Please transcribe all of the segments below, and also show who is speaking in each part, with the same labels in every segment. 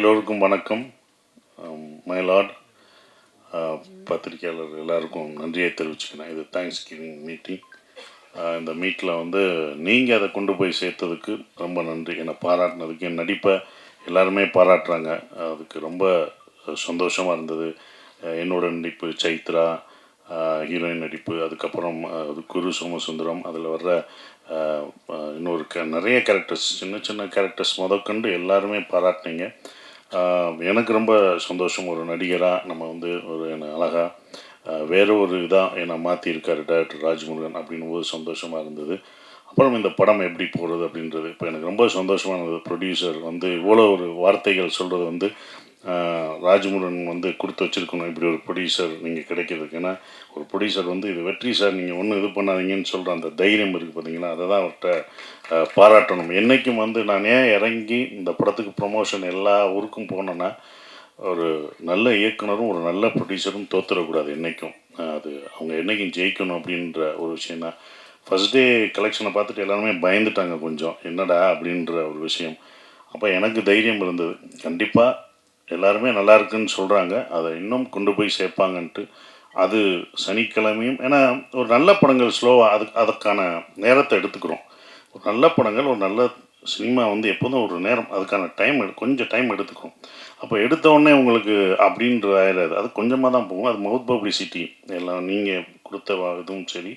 Speaker 1: எல்லோருக்கும் வணக்கம். மயிலாட் பத்திரிகையாளர் எல்லாருக்கும் நன்றியை தெரிவிச்சுக்கிறேன். இது தேங்க்ஸ் கிவிங் மீட்டிங். இந்த மீட்டில் வந்து நீங்கள் அதை கொண்டு போய் சேர்த்ததுக்கு ரொம்ப நன்றி. என்னை பாராட்டினதுக்கு, என் நடிப்பை எல்லாருமே பாராட்டுறாங்க. அதுக்கு ரொம்ப சந்தோஷமாக இருந்தது. என்னோட நடிப்பு, சைத்ரா ஹீரோயின் நடிப்பு, அதுக்கப்புறம் குரு சோமசுந்தரம், அதில் வர்ற இன்னொரு நிறைய கேரக்டர்ஸ், சின்ன சின்ன கேரக்டர்ஸ் முதற்கொண்டு எல்லாருமே பாராட்டினீங்க. எனக்கு ரொம்ப சந்தோஷம். ஒரு நடிகராக நம்ம வந்து ஒரு அழகாக வேறு ஒரு இதாக என்னை மாற்றியிருக்காரு டைரக்டர் ராஜ்முருகன் அப்படின்னும் போது சந்தோஷமாக இருந்தது. அப்புறம் இந்த படம் எப்படி போகிறது அப்படின்றது இப்போ எனக்கு ரொம்ப சந்தோஷமானது. ப்ரொடியூசர் வந்து இவ்வளோ ஒரு வார்த்தைகள் சொல்கிறது வந்து ராஜ்முருகன் வந்து கொடுத்து வச்சுருக்கணும். இப்படி ஒரு ப்ரொடியூசர் நீங்கள் கிடைக்கிறதுக்கு. ஏன்னா ஒரு ப்ரொடியூசர் வந்து இது வெற்றி சார், நீங்கள் ஒன்றும் இது பண்ணாதீங்கன்னு சொல்கிற அந்த தைரியம் இருக்குது பார்த்தீங்களா, அதை தான் அவர்கிட்ட பாராட்டணும். என்றைக்கும் வந்து நான் ஏன் இறங்கி இந்த படத்துக்கு ப்ரொமோஷன் எல்லா ஊருக்கும் போனேன்னா, ஒரு நல்ல இயக்குனரும் ஒரு நல்ல ப்ரொடியூசரும் தோற்றுடக்கூடாது என்றைக்கும். அது அவங்க என்றைக்கும் ஜெயிக்கணும் அப்படின்ற ஒரு விஷயம் தான். ஃபஸ்ட் டே கலெக்ஷனை பார்த்துட்டு எல்லாருமே பயந்துட்டாங்க கொஞ்சம், என்னடா அப்படின்ற ஒரு விஷயம். அப்போ எனக்கு தைரியம் இருந்தது, கண்டிப்பாக எல்லாருமே நல்லா இருக்குன்னு சொல்கிறாங்க, அதை இன்னும் கொண்டு போய் சேர்ப்பாங்கன்ட்டு. அது சனிக்கிழமையும், ஏன்னா ஒரு நல்ல படங்கள் ஸ்லோவாக அதுக்கான நேரத்தை எடுத்துக்கிறோம். ஒரு நல்ல படங்கள், ஒரு நல்ல சினிமா வந்து எப்போதும் ஒரு நேரம், அதுக்கான கொஞ்சம் டைம் எடுத்துக்கும். அப்போ எடுத்தோடனே உங்களுக்கு அப்படின்ற ஆயிடாது, அது கொஞ்சமாக தான் போகும். அது மவுத் பப்ளிசிட்டி எல்லாம் நீங்கள் கொடுத்த இதுவும் சரி,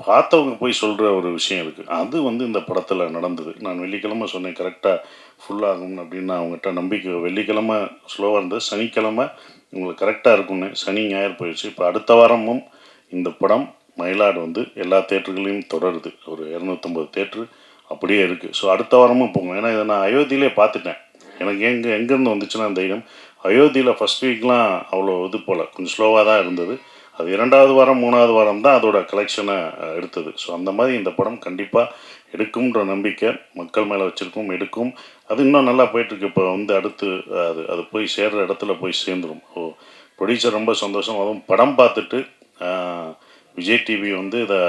Speaker 1: பார்த்தவங்க போய் சொல்கிற ஒரு விஷயம் இருக்குது. அது வந்து இந்த படத்தில் நடந்தது. நான் வெள்ளிக்கிழமை சொன்னேன் கரெக்டாக ஃபுல்லாகும் அப்படின்னு. அவங்ககிட்ட நம்பிக்கை. வெள்ளிக்கிழமை ஸ்லோவாக இருந்தது, சனிக்கிழமை உங்களுக்கு கரெக்டாக இருக்கும்னு. சனி ஞாயிறு போயிடுச்சு. இப்போ அடுத்த வாரமும் இந்த படம் மயிலாடு வந்து எல்லா தேட்டர்களையும் தொடருது. ஒரு 250 தேட்ரு அப்படியே இருக்குது. ஸோ அடுத்த வாரமும் போகும். ஏன்னா இதை நான் அயோத்தியிலே பார்த்துட்டேன். எனக்கு எங்கேருந்து வந்துச்சுன்னா தைரியம். அயோத்தியில் ஃபஸ்ட் வீக்லாம் அவ்வளோ இது போல் கொஞ்சம் ஸ்லோவாக தான் இருந்தது. அது 2வது வாரம் 3வது வாரம் தான் அதோட கலெக்ஷனை எடுத்தது. ஸோ அந்த மாதிரி இந்த படம் கண்டிப்பாக எடுக்கும்ன்ற நம்பிக்கை மக்கள் மேலே வச்சுருக்கும், எடுக்கும். அது இன்னும் நல்லா போயிட்டுருக்கு. இப்போ வந்து அடுத்து அது போய் சேர்கிற இடத்துல போய் சேர்ந்துடும். ப்ரொடியூசர் ரொம்ப சந்தோஷம். அதுவும் படம் பார்த்துட்டு விஜய் டிவி வந்து இதை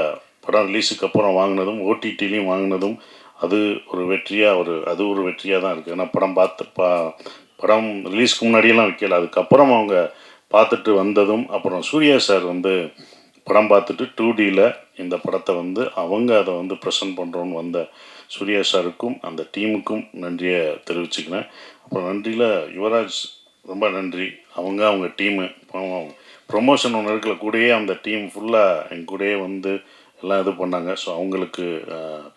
Speaker 1: படம் ரிலீஸுக்கு அப்புறம் வாங்கினதும், ஓடிடிலையும் வாங்கினதும், அது ஒரு வெற்றியாக தான் இருக்குது. ஏன்னா படம் ரிலீஸ்க்கு முன்னாடியெல்லாம் வைக்கல, அதுக்கப்புறம் அவங்க பார்த்துட்டு வந்ததும், அப்புறம் சூர்யா சார் வந்து படம் பார்த்துட்டு 2Dயில் இந்த படத்தை வந்து அதை வந்து ப்ரெசென்ட் பண்ணுறோன்னு வந்த சூர்யா சாருக்கும் அந்த டீமுக்கும் நன்றியை தெரிவிச்சுக்கிறேன். அப்புறம் நன்றியில் யுவராஜ் ரொம்ப நன்றி. அவங்க டீமு ப்ரொமோஷன் ஒன்று இருக்கிற கூடயே அந்த டீம் ஃபுல்லாக என் கூடயே வந்து எல்லாம் இது பண்ணாங்க. ஸோ அவங்களுக்கு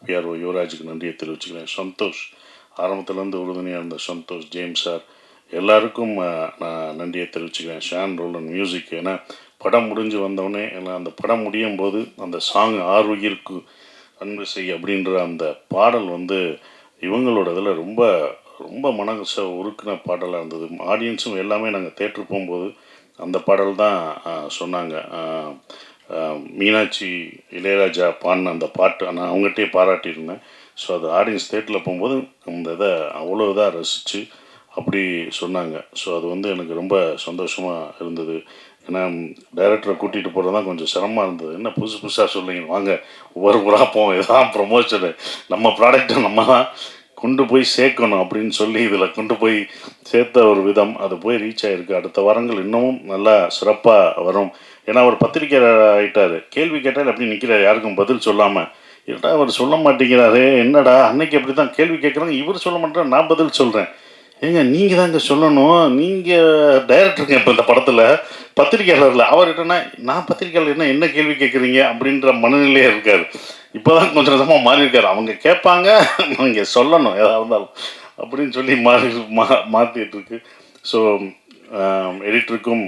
Speaker 1: பிஆர்ஓ யுவராஜுக்கு நன்றியை தெரிவிச்சுக்கிறேன். சந்தோஷ் ஆரம்பத்துலேருந்து உறுதுணையாக இருந்த சந்தோஷ், ஜேம்ஸ் சார், எல்லாருக்கும் நான் நன்றியை தெரிவிச்சுக்கிறேன். ஷான் ரோலன் மியூசிக். ஏன்னா படம் முடிஞ்சு வந்தோடனே, ஏன்னா அந்த படம் முடியும் போது அந்த சாங் ஆறுயிருக்கு அன்பு செய் அப்படின்ற அந்த பாடல் வந்து இவங்களோட இதில் ரொம்ப ரொம்ப மனசை உருக்கின பாடலாக இருந்தது. ஆடியன்ஸும் எல்லாமே நாங்கள் தேட்டரு போகும்போது அந்த பாடல் தான் சொன்னாங்க. மீனாட்சி இளையராஜா பாடின அந்த பாட்டு நான் அவங்ககிட்டயே பாராட்டியிருந்தேன். ஸோ அது ஆடியன்ஸ் தேட்டரில் போகும்போது அந்த இதை அவ்வளோ இதாக ரசித்து அப்படி சொன்னாங்க. ஸோ அது வந்து எனக்கு ரொம்ப சந்தோஷமாக இருந்தது. ஏன்னா டைரக்டரை கூட்டிகிட்டு போகிறது தான் கொஞ்சம் சிரமமாக இருந்தது. என்ன புதுசாக சொல்லிங்க, வாங்க ஒவ்வொரு ஊராக போவோம், இதுதான் ப்ரொமோஷனு, நம்ம ப்ராடக்டை நம்ம தான் கொண்டு போய் சேர்க்கணும் அப்படின்னு சொல்லி இதில் கொண்டு போய் சேர்த்த ஒரு விதம், அது போய் ரீச் ஆகிருக்கு. அடுத்த வாரங்கள் இன்னமும் நல்லா சிறப்பாக வரும். ஏன்னா அவர் பத்திரிக்கையாளர் ஆகிட்டார். கேள்வி கேட்டால் அப்படி நிற்கிறார், யாருக்கும் பதில் சொல்லாமல். ஏன்னா அவர் சொல்ல மாட்டேங்கிறாரு, என்னடா அன்னைக்கு அப்படி தான் கேள்வி கேட்குறாங்க, இவர் சொல்ல மாட்டேன், நான் பதில் சொல்கிறேன். ஏங்க நீங்கள் தாங்க சொல்லணும், நீங்கள் டைரக்டருங்க இப்போ இந்த படத்தில், பத்திரிக்கையாளரில். அவர்கிட்டனா நான் பத்திரிக்கையாளர் என்ன கேள்வி கேட்குறீங்க அப்படின்ற மனநிலையே இருக்கார். இப்போ தான் கொஞ்சம் கொஞ்சமாக மாறியிருக்காரு. அவங்க கேட்பாங்க, நீங்கள் சொல்லணும் எதாக இருந்தாலும் அப்படின்னு சொல்லி மாற்றிட்டுருக்கு. ஸோ எடிட்டருக்கும்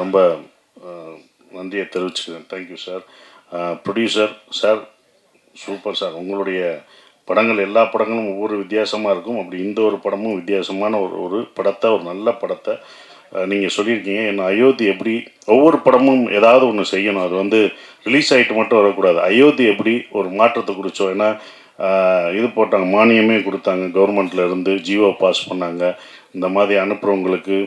Speaker 1: ரொம்ப நன்றியை தெரிவிச்சுக்கிறேன். Thank you sir. Producer sir, super sir. உங்களுடைய படங்கள் எல்லா படங்களும் ஒவ்வொரு வித்தியாசமாக இருக்கும். அப்படி இந்த ஒரு படமும் வித்தியாசமான ஒரு படத்தை, ஒரு நல்ல படத்தை நீங்கள் சொல்லியிருக்கீங்க. என்ன அயோத்தி எப்படி ஒவ்வொரு படமும் ஏதாவது ஒன்று செய்யணும், அது வந்து ரிலீஸ் ஆகிட்டு மட்டும் வரக்கூடாது. அயோத்தி எப்படி ஒரு மாற்றத்தை கொடுத்தோம். ஏன்னா இது போட்டாங்க, மானியமே கொடுத்தாங்க, கவர்மெண்ட்லேருந்து ஜியோ பாஸ் பண்ணாங்க. இந்த மாதிரி அனுப்புகிறவங்களுக்கு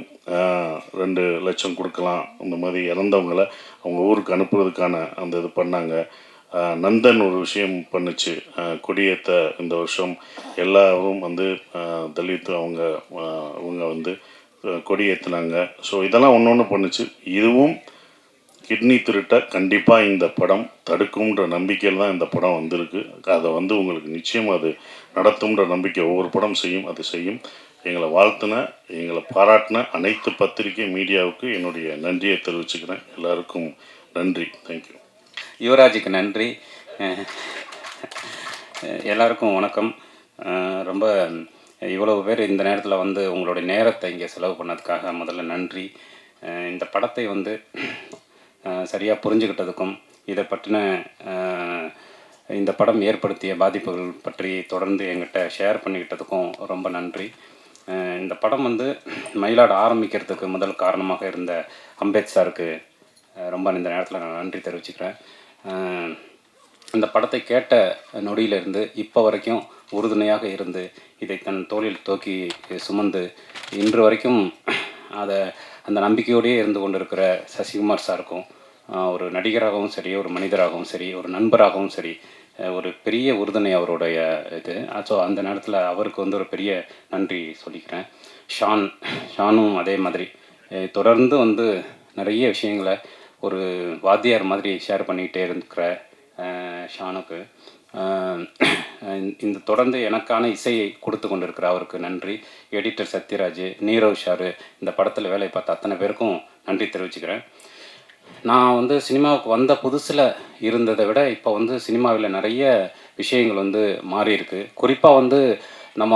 Speaker 1: 2 லட்சம் கொடுக்கலாம். இந்த மாதிரி இறந்தவங்களை அவங்க ஊருக்கு அனுப்புறதுக்கான அந்த இது பண்ணாங்க. நந்தன் ஒரு விஷயம் பண்ணுச்சு, கொடியேற்ற இந்த வருஷம் எல்லாரும் வந்து தலித் அவங்க வந்து கொடியேற்றினாங்க. ஸோ இதெல்லாம் ஒன்று ஒன்று பண்ணுச்சு. இதுவும் கிட்னி திருட்டை கண்டிப்பாக இந்த படம் தடுக்கும்ன்ற நம்பிக்கையில் தான் இந்த படம் வந்திருக்கு. அதை வந்து உங்களுக்கு நிச்சயம் அது நடத்தும்ன்ற நம்பிக்கை ஒவ்வொரு படம் செய்யும், அது செய்யும். எங்களை வாழ்த்தின, எங்களை பாராட்டின அனைத்து பத்திரிகை மீடியாவுக்கு என்னுடைய நன்றியை தெரிவிச்சுக்கிறேன். எல்லாருக்கும் நன்றி. தேங்க்யூ.
Speaker 2: யுவராஜுக்கு நன்றி. எல்லாருக்கும் வணக்கம். ரொம்ப இவ்வளவு பேர் இந்த நேரத்தில் வந்து உங்களுடைய நேரத்தை இங்கே செலவு பண்ணதுக்காக முதல்ல நன்றி. இந்த படத்தை வந்து சரியாக புரிஞ்சுக்கிட்டதுக்கும் இதை பற்றின இந்த படம் ஏற்படுத்திய பாதிப்புகள் பற்றி தொடர்ந்து எங்கிட்ட ஷேர் பண்ணிக்கிட்டதுக்கும் ரொம்ப நன்றி. இந்த படம் வந்து மயிலாடு ஆரம்பிக்கிறதுக்கு முதல் காரணமாக இருந்த அம்பேத் சாருக்கு ரொம்ப இந்த நேரத்தில் நான் நன்றி தெரிவிச்சுக்கிறேன். இந்த படத்தை கேட்ட நொடியிலிருந்து இப்போ வரைக்கும் உறுதுணையாக இருந்து இதை தன் தோளில் தூக்கி சுமந்து இன்று வரைக்கும் அந்த நம்பிக்கையோடையே இருந்து கொண்டிருக்கிற சசிகுமார் சாருக்கும், ஒரு நடிகராகவும் சரி, ஒரு மனிதராகவும் சரி, ஒரு நண்பராகவும் சரி, ஒரு பெரிய உறுதுணை அவருடைய இது. ஸோ அந்த நேரத்தில் அவருக்கு வந்து ஒரு பெரிய நன்றி சொல்லிக்கிறேன். ஷானும் அதே மாதிரி தொடர்ந்து வந்து நிறைய விஷயங்களை ஒரு வாத்தியார் மாதிரி ஷேர் பண்ணிக்கிட்டே இருக்கிற ஷானுக்கு இந்த தொடர்ந்து எனக்கான இசையை கொடுத்து கொண்டிருக்கிற அவருக்கு நன்றி. எடிட்டர் சத்யராஜ், நீரவ் ஷாரு, இந்த படத்தில் வேலை பார்த்த அத்தனை பேருக்கும் நன்றி தெரிவிச்சுக்கிறேன். நான் வந்து சினிமாவுக்கு வந்த புதுசில் இருந்ததை விட இப்போ வந்து சினிமாவில் நிறைய விஷயங்கள் வந்து மாறி இருக்கு. குறிப்பாக வந்து நம்ம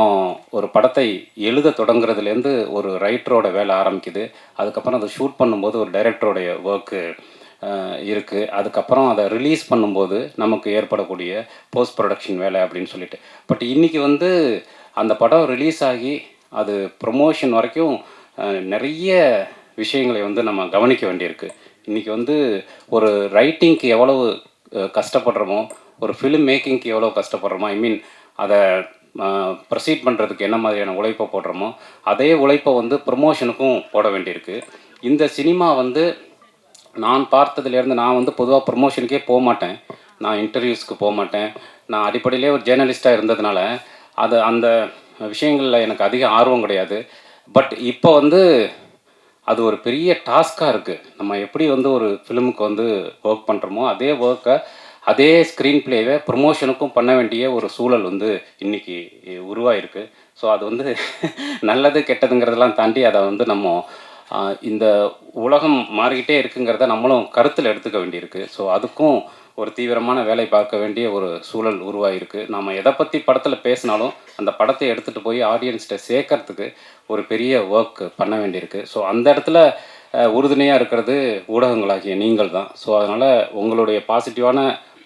Speaker 2: ஒரு படத்தை எழுத தொடங்குறதுலேருந்து ஒரு ரைட்டரோட வேலை ஆரம்பிக்குது. அதுக்கப்புறம் அதை ஷூட் பண்ணும்போது ஒரு டைரக்டரோடைய ஒர்க்கு இருக்குது. அதுக்கப்புறம் அதை ரிலீஸ் பண்ணும்போது நமக்கு ஏற்படக்கூடிய போஸ்ட் ப்ரொடக்ஷன் வேலை அப்படின்னு சொல்லிட்டு. பட் இன்றைக்கி வந்து அந்த படம் ரிலீஸ் ஆகி அது ப்ரொமோஷன் வரைக்கும் நிறைய விஷயங்களை வந்து நம்ம கவனிக்க வேண்டியிருக்கு. இன்றைக்கி வந்து ஒரு ரைட்டிங்க்கு எவ்வளவு கஷ்டப்படுறோமோ, ஒரு ஃபிலிம் மேக்கிங்க்கு எவ்வளோ கஷ்டப்படுறோமோ, ஐ மீன் அதை ப்ரொசீட் பண்ணுறதுக்கு என்ன மாதிரியான உழைப்பை போடுறோமோ அதே உழைப்பை வந்து ப்ரொமோஷனுக்கும் போட வேண்டியிருக்கு. இந்த சினிமா வந்து நான் பார்த்ததுலேருந்து, நான் வந்து பொதுவாக ப்ரொமோஷனுக்கே போக மாட்டேன், நான் இன்டர்வியூஸ்க்கு போக மாட்டேன். நான் அடிப்படையிலே ஒரு ஜேர்னலிஸ்ட்டாக இருந்ததுனால அந்த விஷயங்களில் எனக்கு அதிக ஆர்வம் கிடையாது. பட் இப்போ வந்து அது ஒரு பெரிய டாஸ்காக இருக்குது. நம்ம எப்படி வந்து ஒரு ஃபிலிமுக்கு வந்து ஒர்க் பண்ணுறோமோ அதே ஒர்க்கை, அதே ஸ்க்ரீன் பிளேவை ப்ரொமோஷனுக்கும் பண்ண வேண்டிய ஒரு சூழல் வந்து இன்றைக்கி உருவாயிருக்கு. ஸோ அது வந்து நல்லது கெட்டதுங்கிறதெல்லாம் தாண்டி அதை வந்து நம்ம இந்த உலகம் மாறிக்கிட்டே இருக்குங்கிறத நம்மளும் கருத்தில் எடுத்துக்க வேண்டியிருக்கு. ஸோ அதுக்கும் ஒரு தீவிரமான வேலை பார்க்க வேண்டிய ஒரு சூழல் உருவாகிருக்கு. நம்ம எதை பற்றி படத்தில் பேசினாலும் அந்த படத்தை எடுத்துகிட்டு போய் ஆடியன்ஸ்கிட்ட சேர்க்கறதுக்கு ஒரு பெரிய ஒர்க் பண்ண வேண்டியிருக்கு. ஸோ அந்த இடத்துல உறுதுணையாக இருக்கிறது ஊடகங்களாகிய நீங்கள் தான். ஸோ அதனால் உங்களுடைய பாசிட்டிவான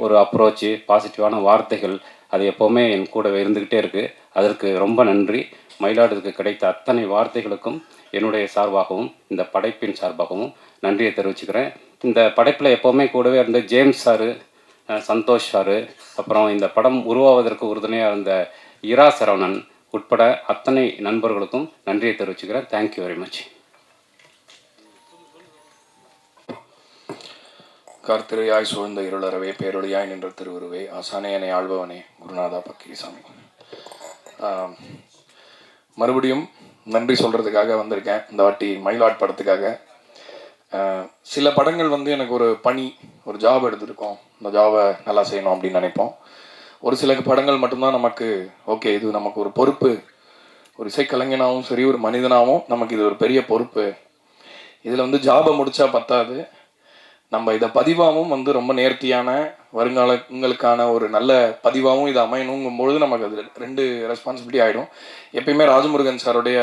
Speaker 2: ஒரு அப்ரோச்சு, பாசிட்டிவான வார்த்தைகள் அது எப்போவுமே என் கூடவே இருந்துக்கிட்டே இருக்குது. அதற்கு ரொம்ப நன்றி. மயிலாடுதுக்கு கிடைத்த அத்தனை வார்த்தைகளுக்கும் என்னுடைய சார்பாகவும் இந்த படைப்பின் சார்பாகவும் நன்றியை தெரிவிச்சுக்கிறேன். இந்த படைப்பில் எப்போவுமே கூடவே இருந்த ஜேம்ஸ் சாரு, சந்தோஷ் சாரு, அப்புறம் இந்த படம் உருவாவதற்கு உறுதுணையாக இருந்த இரா சரவணன் உட்பட அத்தனை நண்பர்களுக்கும் நன்றியை தெரிவிச்சுக்கிறேன். Thank you very much.
Speaker 3: கர்த்திரையாய் சூழ்ந்த இருளறவே பேரொழியாய் நின்ற திருவுருவே ஆசானே என்னை ஆள்பவனே குருநாதா பக்கீசாமி. மறுபடியும் நன்றி சொல்கிறதுக்காக வந்திருக்கேன் இந்த வாட்டி மயிலாட் படத்துக்காக. சில படங்கள் வந்து எனக்கு ஒரு பணி, ஒரு ஜாப் எடுத்துருக்கோம், இந்த ஜாபை நல்லா செய்யணும் அப்படின்னு நினைப்போம். ஒரு சில படங்கள் மட்டும்தான் நமக்கு ஓகே, இது நமக்கு ஒரு பொறுப்பு, ஒரு இசைக்கலைஞனாகவும் சரி, ஒரு மனிதனாகவும் நமக்கு இது ஒரு பெரிய பொறுப்பு. இதில் வந்து ஜாபை முடித்தா பத்தாது, நம்ம இதை பதிவாகவும் வந்து ரொம்ப நேர்த்தியான வருங்காலங்களுக்கான ஒரு நல்ல பதிவாகவும் இது அமையணுங்கும் பொழுது நமக்கு அது 2 ரெஸ்பான்சிபிலிட்டி ஆகிடும். எப்பயுமே ராஜமுருகன் சாருடைய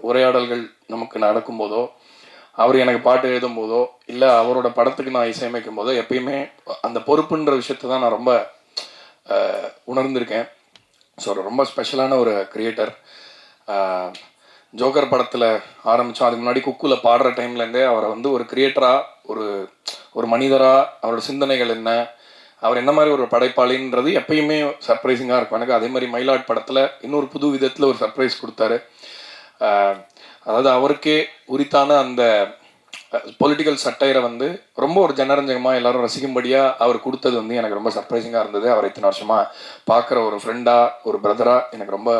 Speaker 3: உரையாடல்கள் நமக்கு நடக்கும்போதோ, அவர் எனக்கு பாட்டு எழுதும் போதோ, இல்லை அவரோட படத்துக்கு நான் இசையமைக்கும் போதோ எப்பயுமே அந்த பொறுப்புன்ற விஷயத்தை தான் நான் ரொம்ப உணர்ந்திருக்கேன். ஸோ ரொம்ப ஸ்பெஷலான ஒரு கிரியேட்டர். ஜோக்கர் படத்தில் ஆரம்பித்தோம், அதுக்கு முன்னாடி குக்குவில் பாடுற டைம்லேருந்தே அவரை வந்து ஒரு கிரியேட்டராக, ஒரு மனிதராக, அவரோட சிந்தனைகள் என்ன, அவர் என்ன மாதிரி ஒரு படைப்பாளின்றது எப்பயுமே சர்ப்ரைசிங்காக இருக்கும் எனக்கு. அதே மாதிரி மயிலாட் படத்தில் இன்னொரு புது விதத்தில் ஒரு சர்ப்ரைஸ் கொடுத்தாரு. அதாவது அவருக்கே உரித்தான அந்த பொலிட்டிக்கல் சட்டையரை வந்து ரொம்ப ஒரு ஜனரஞ்சகமாக எல்லாரும் ரசிக்கும்படியாக அவர் கொடுத்தது வந்து எனக்கு ரொம்ப சர்ப்ரைசிங்காக இருந்தது. அவர் இத்தனை வருஷமாக பார்க்குற ஒரு ஃப்ரெண்டாக ஒரு பிரதராக எனக்கு ரொம்ப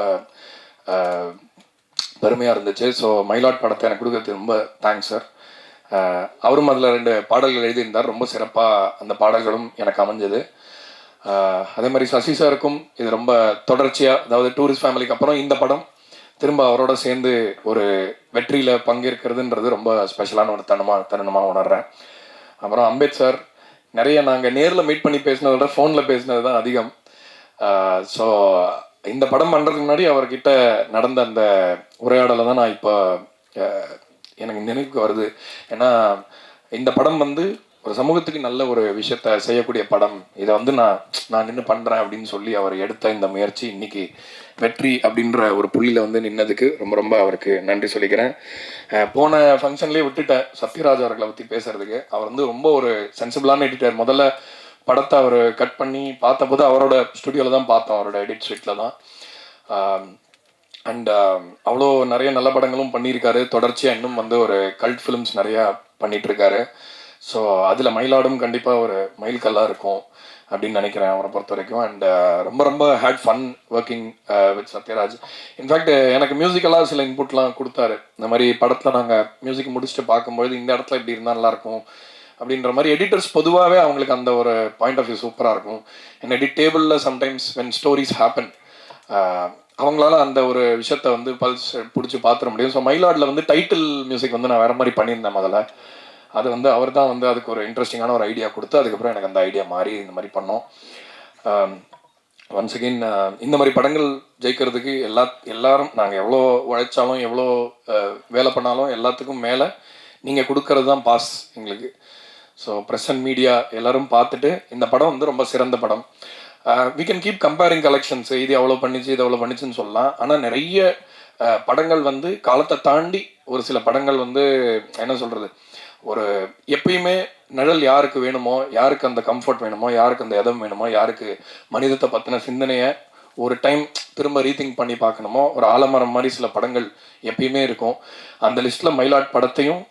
Speaker 3: பெருமையாக இருந்துச்சு. ஸோ மயிலாட் படத்தை எனக்கு கொடுக்கறது ரொம்ப தேங்க்ஸ் சார். அவரும் அதில் 2 பாடல்கள் எழுதியிருந்தார். ரொம்ப சிறப்பாக அந்த பாடல்களும் எனக்கு அமைஞ்சது. அதே மாதிரி சசி சாருக்கும் இது ரொம்ப தொடர்ச்சியாக, அதாவது டூரிஸ்ட் ஃபேமிலிக்கு அப்புறம் இந்த படம் திரும்ப அவரோட சேர்ந்து ஒரு வெற்றியில் பங்கேற்கிறதுன்றது ரொம்ப ஸ்பெஷலான ஒரு தருணமாக உணர்றேன். அப்புறம் அம்பேத் சார், நிறைய நாங்கள் நேரில் மீட் பண்ணி பேசினதை விட ஃபோனில் பேசினது தான் அதிகம். ஸோ இந்த படம் பண்ணுறதுக்கு முன்னாடி அவர்கிட்ட நடந்த அந்த உரையாடலை தான் நான் இப்போ எனக்கு நினைவுக்கு வருது. ஏன்னா இந்த படம் வந்து ஒரு சமூகத்துக்கு நல்ல ஒரு விஷயத்த செய்யக்கூடிய படம். இதை வந்து நான் நின்று பண்ணுறேன் அப்படின்னு சொல்லி அவர் எடுத்த இந்த முயற்சி இன்னைக்கு வெற்றி அப்படின்ற ஒரு புள்ளியில் வந்து நின்னதுக்கு ரொம்ப ரொம்ப அவருக்கு நன்றி சொல்லிக்கிறேன். போன ஃபங்க்ஷன்லேயே விட்டுட்டேன் சத்யராஜ் அவர்களை பற்றி பேசுறதுக்கு. அவர் வந்து ரொம்ப ஒரு சென்சிபிளான எடிட்டர். முதல்ல படத்தை அவர் கட் பண்ணி பார்த்தபோது அவரோட ஸ்டுடியோவில் தான் பார்த்தோம், அவரோட எடிட் ஸ்வீட்டில் தான். அண்ட் அவ்வளோ நிறைய நல்ல படங்களும் பண்ணியிருக்காரு. தொடர்ச்சியாக இன்னும் வந்து ஒரு கல்ட் ஃபிலிம்ஸ் நிறையா பண்ணிகிட்ருக்காரு. ஸோ அதில் மயிலாடும் கண்டிப்பாக ஒரு மைல்கல்லாக இருக்கும் அப்படின்னு நினைக்கிறேன் அவரை பொறுத்த வரைக்கும். அண்ட் ரொம்ப ரொம்ப had fun working with Sathyaraj. In fact எனக்கு மியூசிக்கலாக சில இன்புட்லாம் கொடுத்தாரு. இந்த மாதிரி படத்தில் நாங்கள் மியூசிக் முடிச்சுட்டு பார்க்கும்பொழுது இந்த இடத்துல இப்படி இருந்தால் நல்லாயிருக்கும் அப்படின்ற மாதிரி. எடிட்டர்ஸ் பொதுவாகவே அவங்களுக்கு அந்த ஒரு பாயிண்ட் ஆஃப் வியூ சூப்பராக இருக்கும். அண்ட் எடிட் டேபிளில் சம்டைம்ஸ் வென் ஸ்டோரிஸ் ஹேப்பன் அவங்களால அந்த ஒரு விஷயத்த வந்து பல்ஸ் பிடிச்சி பார்த்துட முடியும். ஸோ மயிலாடில் வந்து டைட்டில் மியூசிக் வந்து நான் வேறு மாதிரி பண்ணியிருந்தேன் முதல்ல. அது வந்து அவர் தான் வந்து அதுக்கு ஒரு இன்ட்ரெஸ்டிங்கான ஒரு ஐடியா கொடுத்து அதுக்கப்புறம் எனக்கு அந்த ஐடியா மாறி இந்த மாதிரி பண்ணோம். ஒன்ஸ் அகெயின் இந்த மாதிரி படங்கள் ஜெயிக்கிறதுக்கு எல்லாரும் நாங்கள் எவ்வளோ உழைச்சாலும் எவ்வளோ வேலை பண்ணாலும் எல்லாத்துக்கும் மேலே நீங்கள் கொடுக்கறது தான் பாஸ் எங்களுக்கு. ஸோ ப்ரெஸ் அண்ட் மீடியா எல்லோரும் பார்த்துட்டு இந்த படம் வந்து ரொம்ப சிறந்த படம். We can keep comparing collections, இது எவ்வளோ பண்ணிச்சு இது எவ்வளோ பண்ணிச்சுன்னு சொல்லலாம். ஆனால் நிறைய படங்கள் வந்து காலத்தை தாண்டி ஒரு சில படங்கள் வந்து என்ன சொல்கிறது, ஒரு எப்பயுமே நிழல் யாருக்கு வேணுமோ, யாருக்கு அந்த கம்ஃபர்ட் வேணுமோ, யாருக்கு அந்த இடம் வேணுமோ, யாருக்கு மனிதத்தை பற்றின சிந்தனையை ஒரு டைம் திரும்ப ரீதிங்க் பண்ணி பார்க்கணுமோ, ஒரு ஆலமரம் மாதிரி சில படங்கள் எப்பயுமே இருக்கும். அந்த லிஸ்ட்டில் மயிலாட் படத்தையும்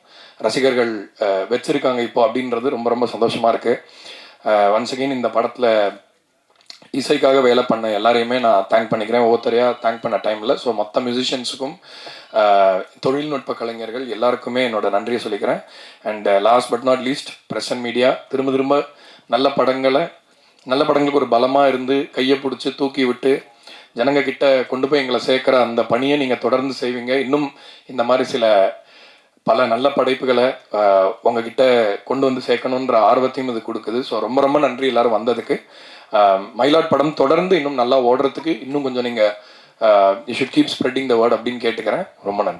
Speaker 3: ரசிகர்கள் வச்சிருக்காங்க இப்போ அப்படின்றது ரொம்ப ரொம்ப சந்தோஷமாக இருக்குது. ஒன்ஸ் அகெயின் இந்த படத்தில் இசைக்காக வேலை பண்ண எல்லாரையுமே நான் தேங்க் பண்ணிக்கிறேன். ஒவ்வொருத்தரையாக தேங்க் பண்ண டைமில். ஸோ மொத்த மியூசிஷியன்ஸுக்கும் தொழில்நுட்ப கலைஞர்கள் எல்லாருக்குமே என்னோட நன்றியை சொல்லிக்கிறேன். And last but not least press and media, திரும்ப நல்ல படங்களுக்கு ஒரு பலமாக இருந்து கையை பிடிச்சி தூக்கி விட்டு ஜனங்க கிட்ட கொண்டு போய் எங்களை சேர்க்குற அந்த பணியை நீங்கள் தொடர்ந்து செய்வீங்க. இன்னும் இந்த மாதிரி பல நல்ல படைப்புகளை உங்ககிட்ட கொண்டு வந்து சேர்க்கணுன்ற ஆர்வத்தையும் இது கொடுக்குது. ஸோ ரொம்ப ரொம்ப நன்றி எல்லாரும் வந்ததுக்கு. மயிலாட் படம் தொடர்ந்து இன்னும் நல்லா ஓடுறதுக்கு இன்னும் கொஞ்சம் நீங்கள் you should keep spreading the word அப்படின்னு கேட்டுக்கிறேன். ரொம்ப நன்றி.